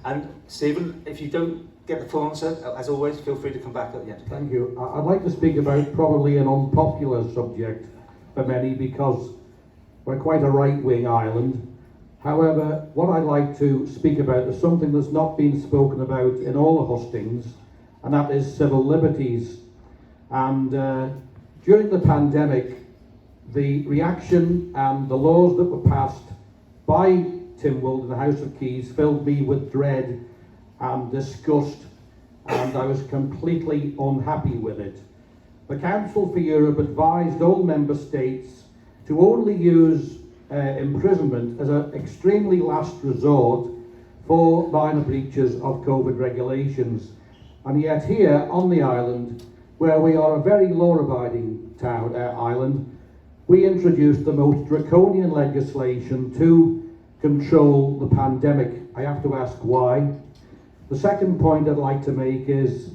And Stephen, if you don't get the full answer, as always, feel free to come back at the end. Thank you. I'd like to speak about probably an unpopular subject for many because we're quite a right-wing island. However, what I'd like to speak about is something that's not been spoken about in all the hustings, and that is civil liberties. And during the pandemic, the reaction and the laws that were passed by Tim Wold in the House of Keys filled me with dread and disgust, and I was completely unhappy with it. The Council for Europe advised all member states to only use imprisonment as an extremely last resort for minor breaches of COVID regulations. And yet here on the island, where we are a very law-abiding island, we introduced the most draconian legislation to control the pandemic. I have to ask why. The second point I'd like to make is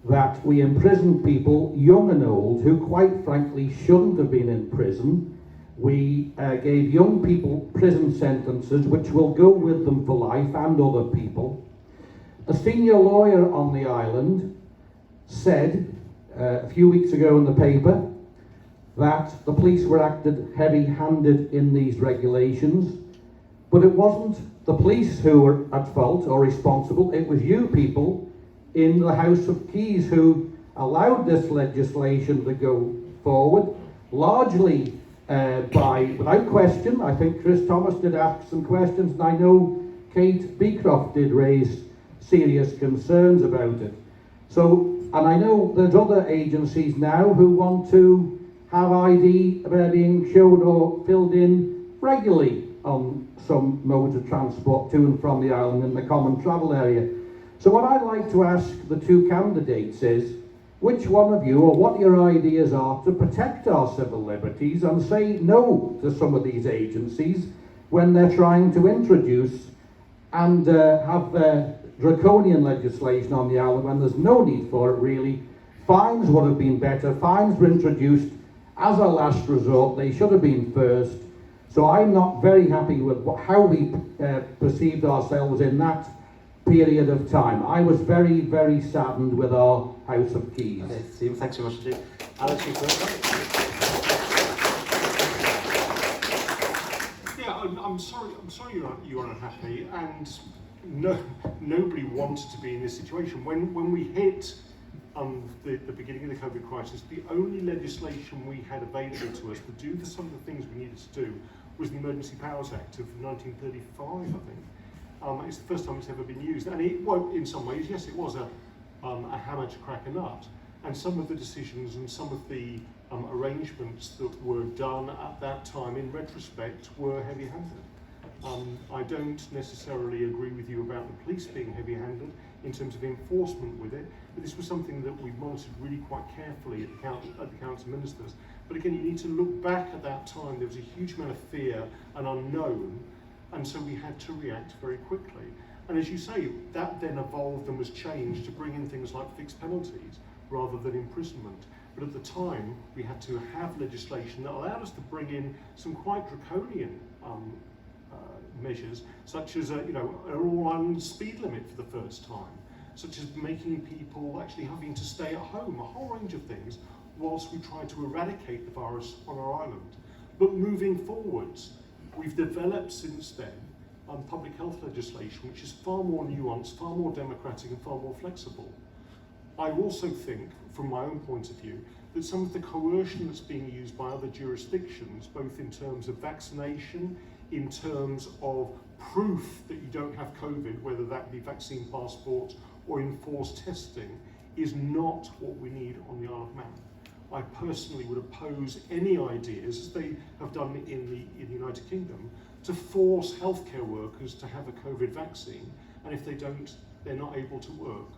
that we imprison people, young and old, who quite frankly shouldn't have been in prison. We gave young people prison sentences which will go with them for life, and other people. A senior lawyer on the island said a few weeks ago in the paper that the police were acted heavy-handed in these regulations, but it wasn't the police who were at fault or responsible, it was you people in the House of Keys who allowed this legislation to go forward, largely without question. I think Chris Thomas did ask some questions, and I know Kate Beecroft did raise serious concerns about it. So, and I know there's other agencies now who want to have ID being showed or filled in regularly on some modes of transport to and from the island in the common travel area. So what I'd like to ask the two candidates is, which one of you, or what your ideas are to protect our civil liberties and say no to some of these agencies when they're trying to introduce and have draconian legislation on the island when there's no need for it really. Fines would have been better. Fines were introduced as a last resort. They should have been first. So I'm not very happy with how we perceived ourselves in that period of time. I was very, very saddened with our House of Keys. Okay, Stephen, thanks so much indeed. Alex, you first. Yeah, I'm sorry you're unhappy, and nobody wanted to be in this situation. When we hit the beginning of the COVID crisis, the only legislation we had available to us to do some of the things we needed to do was the Emergency Powers Act of 1935, I think. It's the first time it's ever been used, and it, well, in some ways, yes, it was a hammer to crack a nut. And some of the decisions and some of the arrangements that were done at that time, in retrospect, were heavy-handed. I don't necessarily agree with you about the police being heavy-handed in terms of enforcement with it, but this was something that we monitored really quite carefully at the Council of Ministers. But again, you need to look back at that time. There was a huge amount of fear and unknown, and so we had to react very quickly. And as you say, that then evolved and was changed to bring in things like fixed penalties rather than imprisonment. But at the time, we had to have legislation that allowed us to bring in some quite draconian measures, such as an all-island speed limit for the first time, such as making people actually having to stay at home, a whole range of things, whilst we tried to eradicate the virus on our island. But moving forwards, we've developed since then public health legislation, which is far more nuanced, far more democratic and far more flexible. I also think, from my own point of view, that some of the coercion that's being used by other jurisdictions, both in terms of vaccination, in terms of proof that you don't have COVID, whether that be vaccine passports or enforced testing, is not what we need on the Isle of Man. I personally would oppose any ideas, as they have done in the United Kingdom, to force healthcare workers to have a COVID vaccine, and if they don't, they're not able to work.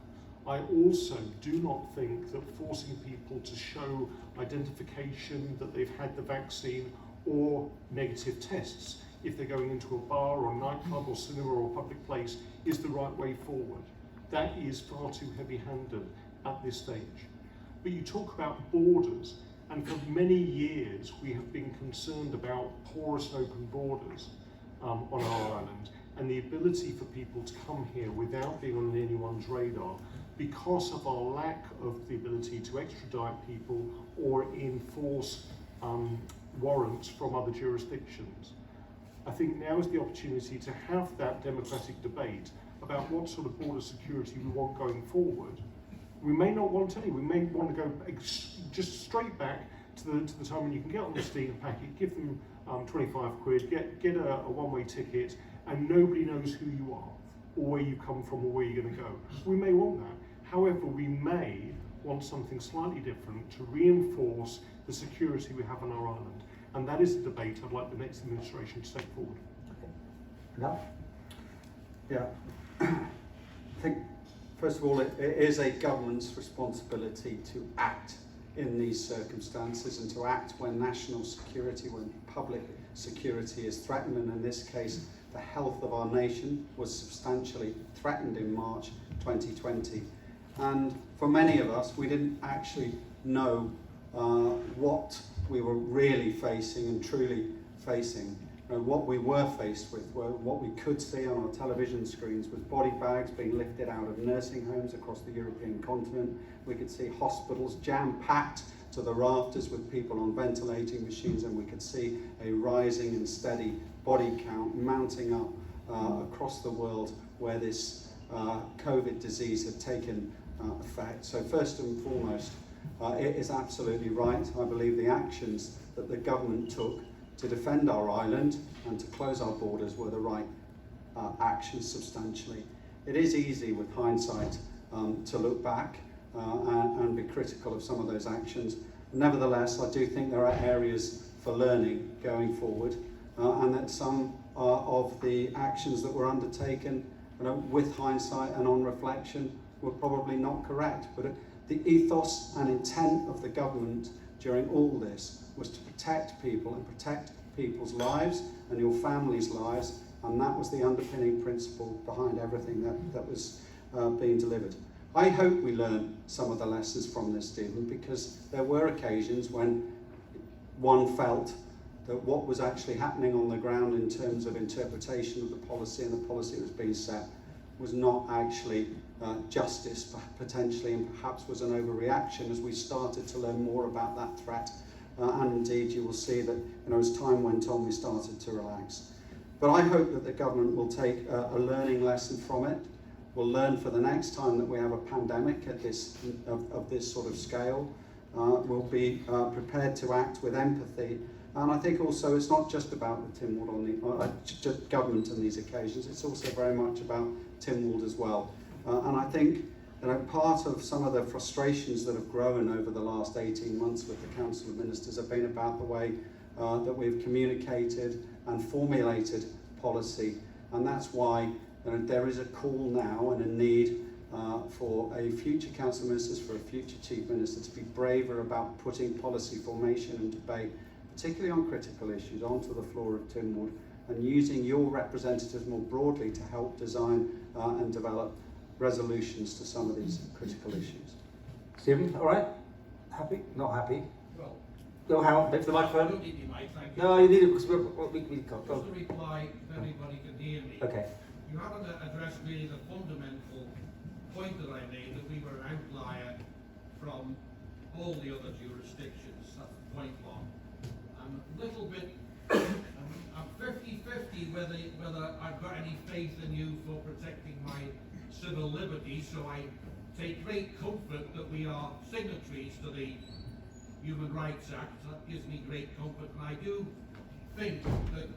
I also do not think that forcing people to show identification that they've had the vaccine or negative tests if they're going into a bar or a nightclub or cinema or public place is the right way forward. That is far too heavy-handed at this stage. But you talk about borders, and for many years we have been concerned about porous open borders on our island. and the ability for people to come here without being on anyone's radar because of our lack of the ability to extradite people or enforce warrants from other jurisdictions. I think now is the opportunity to have that democratic debate about what sort of border security we want going forward. We may not want any, we may want to go just straight back to the time when you can get on the Steam packet, give them 25 quid, get a one-way ticket, and nobody knows who you are, or where you come from, or where you're going to go. We may want that. However, we may want something slightly different to reinforce the security we have on our island. And that is a debate I'd like the next administration to take forward. Okay. No? Yeah, I think first of all it is a government's responsibility to act in these circumstances and to act when national security, when public security is threatened, and in this case the health of our nation was substantially threatened in March 2020. And for many of us, we didn't actually know what we were really facing and truly facing. What we were faced with, what we could see on our television screens was body bags being lifted out of nursing homes across the European continent. We could see hospitals jam-packed to the rafters with people on ventilating machines, and we could see a rising and steady body count mounting up across the world where this COVID disease had taken effect. So first and foremost, it is absolutely right. I believe the actions that the government took to defend our island and to close our borders were the right actions substantially. It is easy with hindsight to look back and be critical of some of those actions. Nevertheless, I do think there are areas for learning going forward, and that some of the actions that were undertaken with hindsight and on reflection were probably not correct. But the ethos and intent of the government during all this was to protect people and protect people's lives and your family's lives, and that was the underpinning principle behind everything that was being delivered. I hope we learn some of the lessons from this, Stephen, because there were occasions when one felt that what was actually happening on the ground in terms of interpretation of the policy and the policy that was being set was not actually justice, potentially, and perhaps was an overreaction as we started to learn more about that threat. And indeed, you will see that as time went on, we started to relax. But I hope that the government will take a learning lesson from it. We'll learn for the next time that we have a pandemic at this of this sort of scale. We'll be prepared to act with empathy. And I think also it's not just about the Tynwald on the government on these occasions. It's also very much about Tynwald as well. And I think part of some of the frustrations that have grown over the last 18 months with the Council of Ministers have been about the way that we've communicated and formulated policy. And that's why there is a call now and a need for a future Council of Ministers, for a future Chief Minister to be braver about putting policy formation and debate, particularly on critical issues, onto the floor of Tynwald, and using your representatives more broadly to help design and develop resolutions to some of these critical issues. Stephen, all right? Happy? Not happy? Well, Go, Howard, back to the I microphone. don't need you, mate, thank you. No, you need it because we can't. Just Go. to reply, if anybody can hear me. Okay. You haven't addressed really the fundamental point that I made, that we were an outlier from all the other jurisdictions. That's point one. I'm a little bit, I'm 50-50 whether I've got any faith in you for protecting my civil liberties, so I take great comfort that we are signatories to the Human Rights Act. That gives me great comfort, and I do think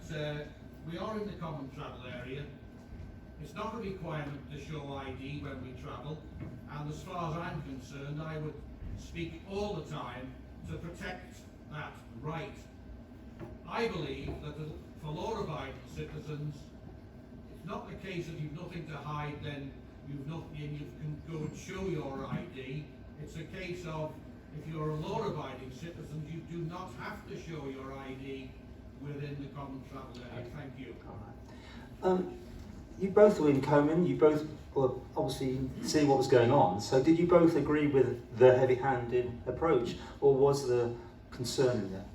that we are in the common travel area. It's not a requirement to show ID when we travel, and as far as I'm concerned, I would speak all the time to protect that right. I believe that for law-abiding citizens, it's not the case that you've nothing to hide, then you can go and show your ID. It's a case of, if you're a law-abiding citizen, you do not have to show your ID within the common travel area. Thank you. All right. You both were in Coman, you both were obviously seeing what was going on, so did you both agree with the heavy-handed approach, or was there concern in there?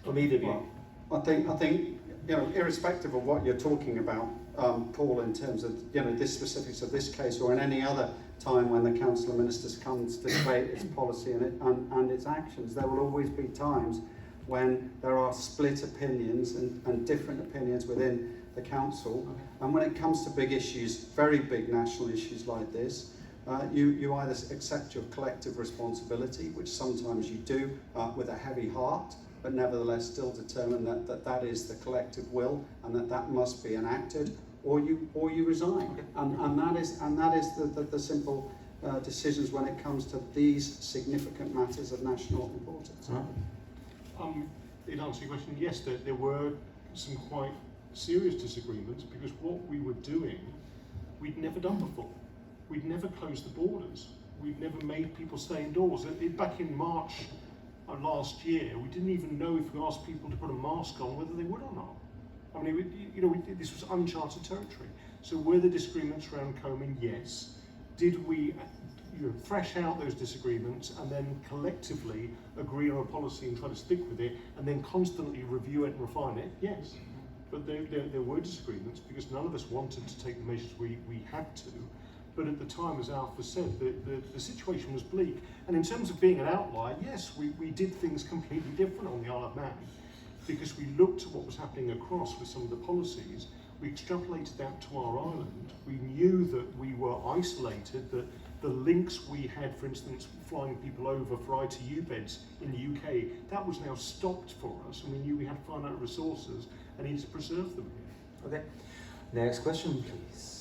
From either of you? Well, I think irrespective of what you're talking about, Paul, in terms of the specifics of this case, or in any other time when the Council of Ministers comes to debate its policy and its actions, there will always be times when there are split opinions and different opinions within the Council. And when it comes to big issues, very big national issues like this, you either accept your collective responsibility, which sometimes you do with a heavy heart, but nevertheless still determine that is the collective will and that must be enacted, or you resign. And that is the simple decisions when it comes to these significant matters of national importance. In answer to your question, yes, there were some quite serious disagreements, because what we were doing, we'd never done before. We'd never closed the borders. We'd never made people stay indoors. Back in March last year, we didn't even know if we asked people to put a mask on whether they would or not. I mean, this was uncharted territory. So were there disagreements around combing? Yes. Did we thrash out those disagreements and then collectively agree on a policy and try to stick with it, and then constantly review it and refine it? Yes. But there were disagreements, because none of us wanted to take the measures we had to. But at the time, as Alpha said, the situation was bleak. And in terms of being an outlier, yes, we did things completely different on the Isle of Man, because we looked at what was happening across with some of the policies. We extrapolated that to our island. We knew that we were isolated, that the links we had, for instance, flying people over for ITU beds in the UK, that was now stopped for us, and we knew we had finite resources and needed to preserve them. Okay. Next question, please.